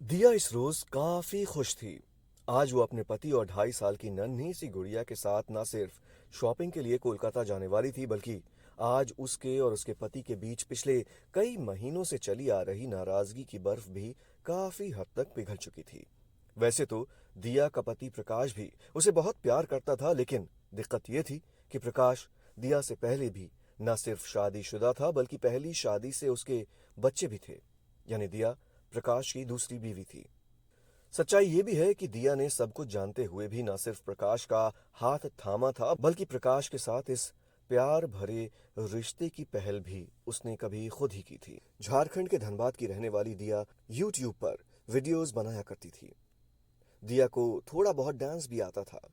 दिया इस रोज काफी खुश थी। आज वो अपने पति और 2.5 साल की नन्ही सी गुड़िया के साथ न सिर्फ शॉपिंग के लिए कोलकाता जाने वाली थी, बल्कि आज उसके और उसके पति के बीच पिछले कई महीनों से चली आ रही नाराजगी की बर्फ भी काफी हद तक पिघल चुकी थी। वैसे तो दिया का पति प्रकाश भी उसे बहुत प्यार करता था, लेकिन दिक्कत ये थी कि प्रकाश दिया से पहले भी न सिर्फ शादीशुदा था, बल्कि पहली शादी से उसके बच्चे भी थे। यानी दिया प्रकाश की दूसरी बीवी थी। सच्चाई ये भी है कि दिया ने सब कुछ जानते हुए भी न सिर्फ प्रकाश का हाथ थामा था, बल्कि प्रकाश के साथ इस प्यार भरे रिश्ते की पहल भी उसने कभी खुद ही की थी। झारखंड के धनबाद की रहने वाली दिया यूट्यूब पर वीडियोस बनाया करती थी। दिया को थोड़ा बहुत डांस भी आता था।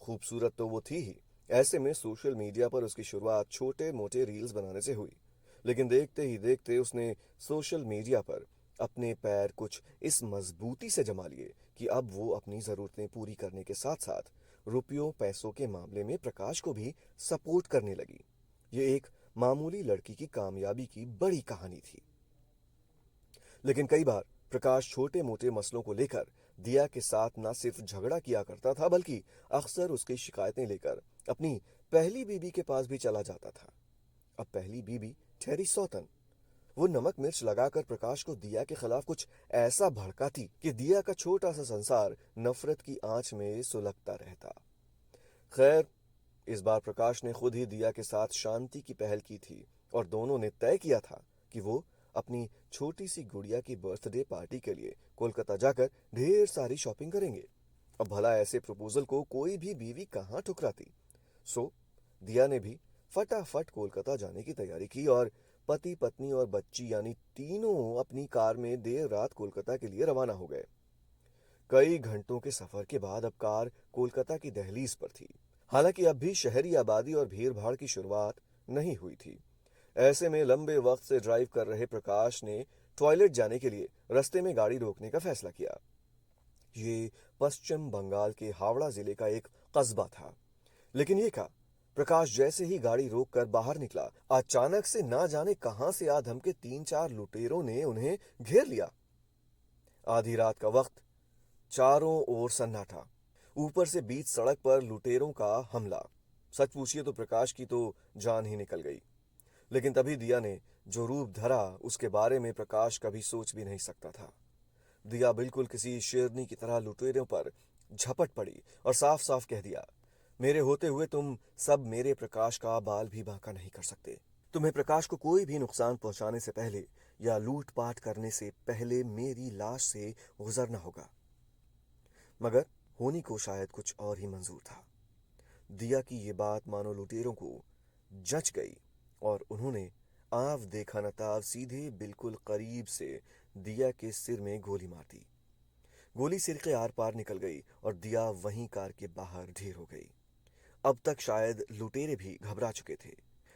खूबसूरत तो वो थी ही। ऐसे में सोशल मीडिया पर उसकी शुरुआत छोटे मोटे रील्स बनाने से हुई। लेकिन देखते ही देखते उसने सोशल मीडिया पर अपने पैर कुछ इस मजबूती से जमा लिए कि अब वो अपनी ज़रूरतें पूरी करने के साथ साथ रुपयों पैसों के मामले में प्रकाश को भी सपोर्ट करने लगी। ये एक मामूली लड़की की कामयाबी की बड़ी कहानी थी। लेकिन कई बार प्रकाश छोटे मोटे मसलों को लेकर दिया के साथ न सिर्फ झगड़ा किया करता था, बल्कि अक्सर उसकी शिकायतें लेकर अपनी पहली बीबी के पास भी चला जाता था। अब पहली बीबी ठहरी सौतन। वो नमक मिर्च लगाकर प्रकाश को दिया के खिलाफ कुछ ऐसा भड़काती कि दिया का छोटा सा संसार नफरत की आंच में सुलगता रहता। खैर, इस बार प्रकाश ने खुद ही दिया के साथ शांति की पहल की थी और दोनों ने तय किया था कि वो अपनी छोटी सी गुड़िया की बर्थडे पार्टी के लिए कोलकाता जाकर ढेर सारी शॉपिंग करेंगे। अब भला ऐसे प्रपोजल को कोई भी बीवी कहाँ ठुकराती। सो दिया ने भी फटाफट कोलकाता जाने की तैयारी की और पति पत्नी और बच्ची यानी तीनों अपनी कार में देर रात कोलकाता के लिए रवाना हो गए। कई घंटों के सफर के बाद अब कार कोलकाता की दहलीज पर थी। हालांकि अब भी शहरी आबादी और भीड़ भाड़ की शुरुआत नहीं हुई थी। ऐसे में लंबे वक्त से ड्राइव कर रहे प्रकाश ने टॉयलेट जाने के लिए रास्ते में गाड़ी रोकने का फैसला किया। ये पश्चिम बंगाल के हावड़ा जिले का एक कस्बा था। लेकिन ये क्या, प्रकाश जैसे ही गाड़ी रोककर बाहर निकला, अचानक से ना जाने कहां से आ धमके 3-4 लुटेरों ने उन्हें घेर लिया। आधी रात का वक्त, चारों ओर सन्नाटा, ऊपर से बीच सड़क पर लुटेरों का हमला। सच पूछिए तो प्रकाश की तो जान ही निकल गई। लेकिन तभी दिया ने जो रूप धरा, उसके बारे में प्रकाश कभी सोच भी नहीं सकता था। दिया बिल्कुल किसी शेरनी की तरह लुटेरों पर झपट पड़ी और साफ साफ कह दिया, मेरे होते हुए तुम सब मेरे प्रकाश का बाल भी बांका नहीं कर सकते। तुम्हें प्रकाश को कोई भी नुकसान पहुंचाने से पहले या लूटपाट करने से पहले मेरी लाश से गुजरना होगा। मगर होनी को शायद कुछ और ही मंजूर था। दिया की ये बात मानो लुटेरों को जच गई और उन्होंने आव देखा न ताव सीधे बिल्कुल करीब से दिया के सिर में गोली मार दी। गोली सिर के आर पार निकल गई और दिया वहीं कार के बाहर ढेर हो गई। अब तक शायद लुटेरे भी घबरा चुके थे,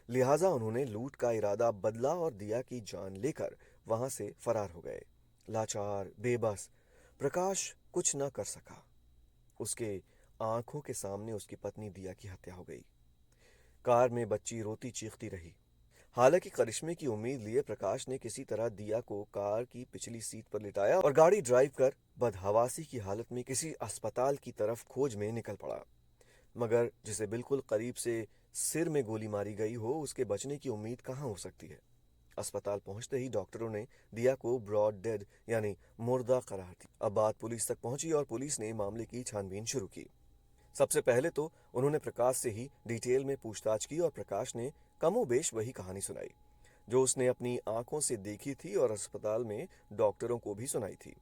लिहाजा उन्होंने लूट का इरादा बदला और दिया की जान लेकर वहां से फरार हो गए। लाचार बेबस प्रकाश कुछ न कर सका। उसके आंखों के सामने उसकी पत्नी दिया की हत्या हो गई। कार में बच्ची रोती चीखती रही। हालांकि करिश्मे की उम्मीद लिए प्रकाश ने किसी तरह दिया को कार की पिछली सीट पर लिटाया और गाड़ी ड्राइव कर बदहवासी की हालत में किसी अस्पताल की तरफ खोज में निकल पड़ा। मगर जिसे बिल्कुल करीब से सिर में गोली मारी गई हो, उसके बचने की उम्मीद कहाँ हो सकती है। अस्पताल पहुंचते ही डॉक्टरों ने दिया को ब्रॉड डेड यानी मुर्दा करार दिया। अब बात पुलिस तक पहुंची और पुलिस ने मामले की छानबीन शुरू की। सबसे पहले तो उन्होंने प्रकाश से ही डिटेल में पूछताछ की और प्रकाश ने कमोबेश वही कहानी सुनाई जो उसने अपनी आंखों से देखी थी और अस्पताल में डॉक्टरों को भी सुनाई थी।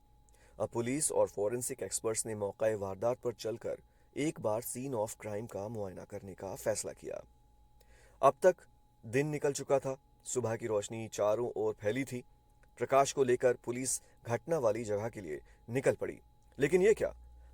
अब पुलिस और फॉरेंसिक एक्सपर्ट्स ने मौका वारदात पर चलकर एक बार सीन ऑफ क्राइम का मुआयना करने का फैसला किया। अब तक दिन निकल चुका था। सुबह की रोशनी चारों ओर फैली थी। प्रकाश को लेकर पुलिस घटना वाली जगह के लिए निकल पड़ी। लेकिन यह क्या,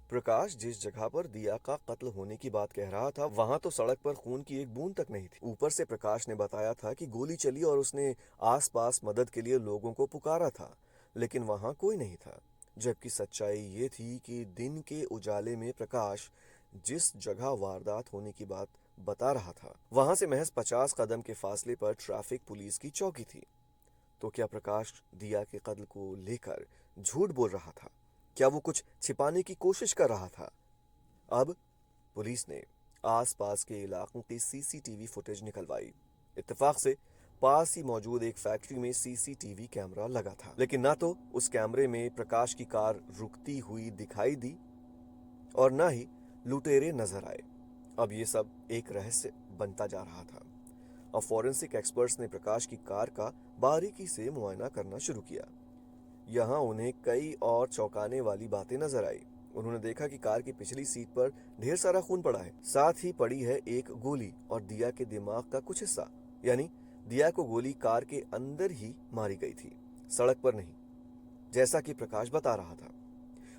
प्रकाश जिस जगह पर दिया का कत्ल होने की बात कह रहा था, वहां तो सड़क पर खून की एक बूंद तक नहीं थी। ऊपर से प्रकाश ने बताया था कि गोली चली और उसने आसपास मदद के लिए लोगों को पुकारा था, लेकिन वहां कोई नहीं था। जबकि सच्चाई ये थी कि दिन के उजाले में प्रकाश जिस जगह वारदात होने की बात बता रहा था, वहां से महज 50 कदम के फासले पर ट्रैफिक पुलिस की चौकी थी। तो क्या प्रकाश दिया के कत्ल को लेकर झूठ बोल रहा था? क्या वो कुछ छिपाने की कोशिश कर रहा था? अब पुलिस ने आसपास के इलाकों की सीसीटीवी फुटेज निकलवाई। इत्तेफाक से पास ही मौजूद एक फैक्ट्री में सीसीटीवी कैमरा लगा था, लेकिन ना तो उस कैमरे में प्रकाश की कार रुकती हुई दिखाई दी और ना ही लुटेरे नजर आए। अब ये सब एक रहस्य बनता जा रहा था। अब फॉरेंसिक एक्सपर्ट्स ने प्रकाश की कार का बारीकी से मुआयना करना शुरू किया। यहाँ उन्हें कई और चौंकाने वाली बातें नजर आई। उन्होंने देखा कि कार की पिछली सीट पर ढेर सारा खून पड़ा है, साथ ही पड़ी है एक गोली और दिया के दिमाग का कुछ हिस्सा। यानी दिया को गोली कार के अंदर ही मारी गई थी, सड़क पर नहीं, जैसा कि प्रकाश बता रहा था।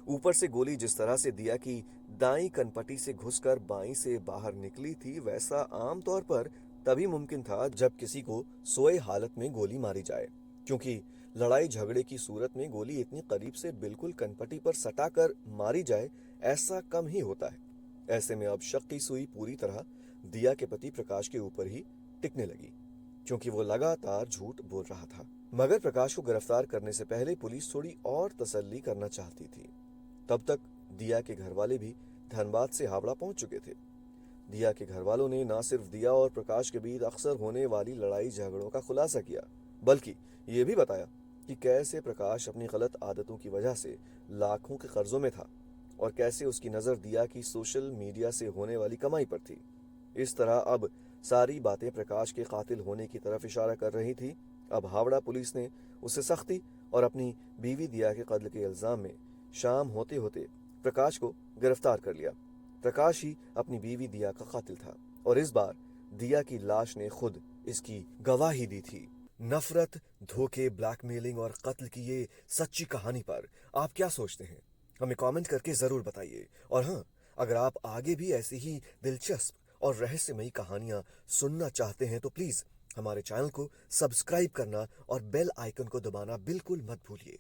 ऊपर से गोली जिस तरह से दिया की दाईं कनपटी से घुसकर बाईं से बाहर निकली थी, वैसा आमतौर पर तभी मुमकिन था जब किसी को सोए हालत में गोली मारी जाए, क्योंकि लड़ाई झगड़े की सूरत में गोली इतनी करीब से बिल्कुल कनपटी पर सटाकर मारी जाए, ऐसा कम ही होता है। ऐसे में अब शक की सुई पूरी तरह दिया के पति प्रकाश के ऊपर ही टिकने लगी, क्योंकि वो लगातार झूठ बोल रहा था। मगर प्रकाश को गिरफ्तार करने से पहले पुलिस थोड़ी और तसल्ली करना चाहती थी। तब तक दिया के घर वाले भी धनबाद से हावड़ा पहुंच चुके थे। दिया के घर वालों ने न सिर्फ दिया और प्रकाश के बीच अक्सर होने वाली लड़ाई झगड़ों का खुलासा किया, बल्कि ये भी बताया कि कैसे प्रकाश अपनी गलत आदतों की वजह से लाखों के कर्जों में था और कैसे उसकी नज़र दिया की सोशल मीडिया से होने वाली कमाई पर थी। इस तरह अब सारी बातें प्रकाश के कातिल होने की तरफ इशारा कर रही थी। अब हावड़ा पुलिस ने उसे सख्ती और अपनी बीवी दिया के कत्ल के इल्जाम में शाम होते होते प्रकाश को गिरफ्तार कर लिया। प्रकाश ही अपनी बीवी दिया का कातिल था और इस बार दिया की लाश ने खुद इसकी गवाही दी थी। नफरत, धोखे, ब्लैकमेलिंग और कत्ल की ये सच्ची कहानी पर आप क्या सोचते हैं? हमें कमेंट करके जरूर बताइए। और हाँ, अगर आप आगे भी ऐसी ही दिलचस्प और रहस्यमयी कहानियां सुनना चाहते हैं तो प्लीज हमारे चैनल को सब्सक्राइब करना और बेल आइकन को दबाना बिल्कुल मत भूलिए।